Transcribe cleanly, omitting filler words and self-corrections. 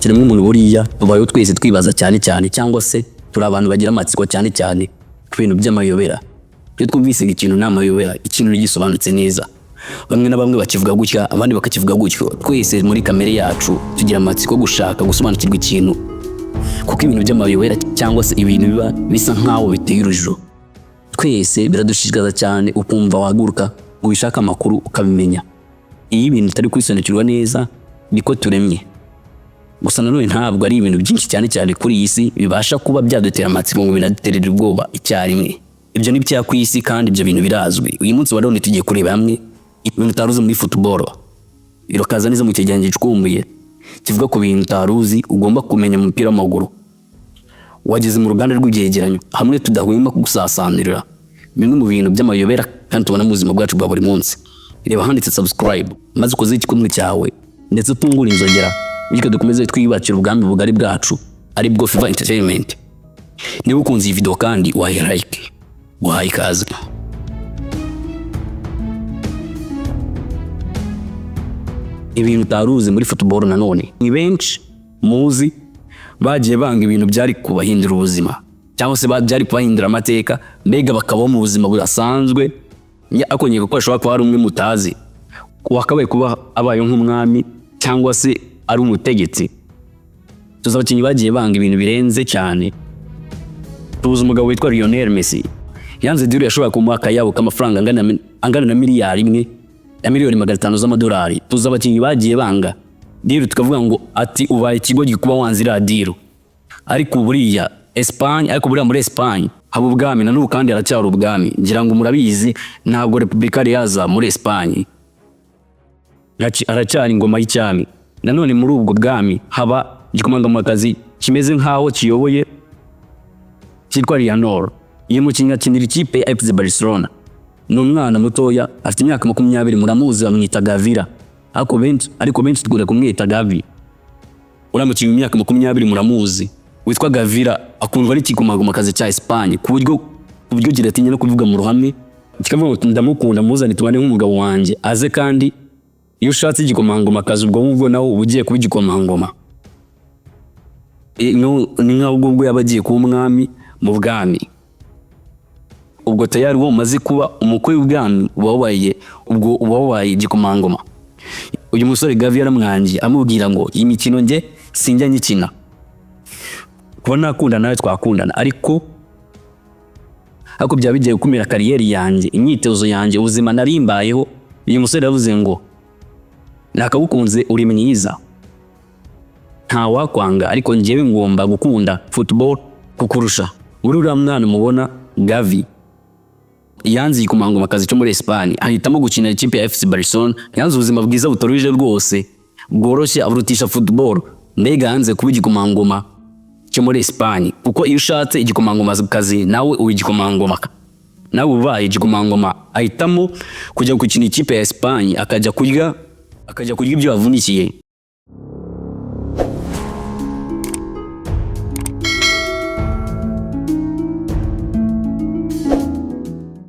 kiremwe umuntu buriya tubayo twese twibaza cyane cyangwa se turi abantu bagira amatsiko cyane ku bintu by'amayobera. Iyo twumvise ikintu n'amayobera, ikintu gisobanutse neza, bamwe na bamwe bakivuga gutya, abandi bakakivuga gutyo. Twese muri kamere yacu tugira amatsiko gushaka gusobanukirwa ikintu, kuko ibintu by'amayobera cyangwa se ibintu biba bisa nkaho biteye urujijo. Twese biradushishikaza cyane ukumva waguruka ubishaka amakuru ukabimenya. Iyo ibintu utari kwisobanukirwa neza niko turemye. Gusa nanone ntabwo ari ibintu byinshi cyane kuri iyi si bibasha kuba byadutera amatsiko ngo binaduterere ubwoba icyarimwe. Ibyo ni bya ku isi kandi ibyo bintu birazwi. Uyu munsi wa none tugiye kureba hamwe ibintu utaruzi muri football. Irokaza neza mu cyegeranyo gicukumbuye kivuga ku bintu utaruzi ugomba kumenya mu mupira w'amaguru. Wageze mu ruganda rw'ibyegeranyo hamwe tudahwema kugusasanirira bimwe mu bintu by'amayobera kandi tubona mu buzima bwacu bwa buri munsi. Reba handitse subscribe maze ukoze igikumwe cyawe ndetse utungura inzogera bityo dukomeze twiyubakira ubwami bugari bwacu ari bwo Fiva Entertainment. Niba ukunze iyi video kandi wahe like, wahe ikaze. Ibintu utaruzi muri football nanone ni benshi muzi bagiye banga ibintu byari kubahindura ubuzima cyangwa se byari kubahindura amateka, mbega bakaba mu buzima burasanzwe. Akonyeka ko ashobora kuba ari umwe mutazi, wakabaye kuba abaye nk'umwami cyangwa se ari umutegetsi. Tuzi abakinnyi bagiye banga ibintu birenze cyane. Tuzi umugabo witwa Lionel Messi yanze diri yashobora kumuha akayabo k'amafaranga angana na miliyari imwe ya miliyoni 500 z'amadolari. Tuzi abakinnyi bagiye banga diri tukavuga ngo ati ubaye ikigo gikuba wanzira diri. Ariko buriya Espagne, ariko buriya muri Espagne haba ubwami na n'ubu kandi aracyari ubwami. Ngira ngo murabizi ntabwo Repubulika yaza muri Espagne, aracyari ingoma y'icyami. Nanone muri ubwo bwami haba igikomangomakazi kimeze nkaho kiyoboye cyitwa Leonor. Iyo mukinnyi akinira ikipe ya FC Barcelona. Ni umwana mutoya afite imyaka 20, muramuzi bamwita Gavira. Ariko benshi tugura kumwita Gavi. Uramukinnyi imyaka 20 muramuzi witwa Gavira, akundwa n'igikomangomakazi cya Espagne ku buryo giratinya no kuvuga mu ruhame. Kikavuga ngo ndamukunda muzane tubane nk'umugabo wanjye aze, kandi iyo ushatse igikomangomakazi ubwo nawe ubugiye kuba igikomangoma. Ni nkaho ubwo yabagiye kuba umwami mu bwami. Ubwo tayari wo maze kuba umukwe w'ubwami ubawaye igikomangoma. Uyu musore Gavi aramwangiye amubwira ngo iyi mikino nge sinjya nyikina, kuba nakunda nawe twakundana, ariko byaba bigiye gukumira kariyeri yanjye, imyitozo yanjye, ubuzima narimbayeho. Uyu musore yavuze ngo nakagukunze uri mwiza, nta wakwanga, ariko njyewe ngomba gukunda football kukurusha. Uriya mwana mubona Gavi yanze igikomangomakazi cyo muri Espagne, ahitamo gukina ikipe ya FC Barcelona. Yanze ubuzima bwiza butoruje rwose bworoshye aburutisha football, mbega yanze kuba igikomangoma cyo muri Espagne. Kuko iyo ushatse igikomangomakazi nawe uyigikomangoma, nawe ubaye igikomangoma, ahitamo kujya gukina ikipe ya Espagne akajya kurya ibyo yavunikiye.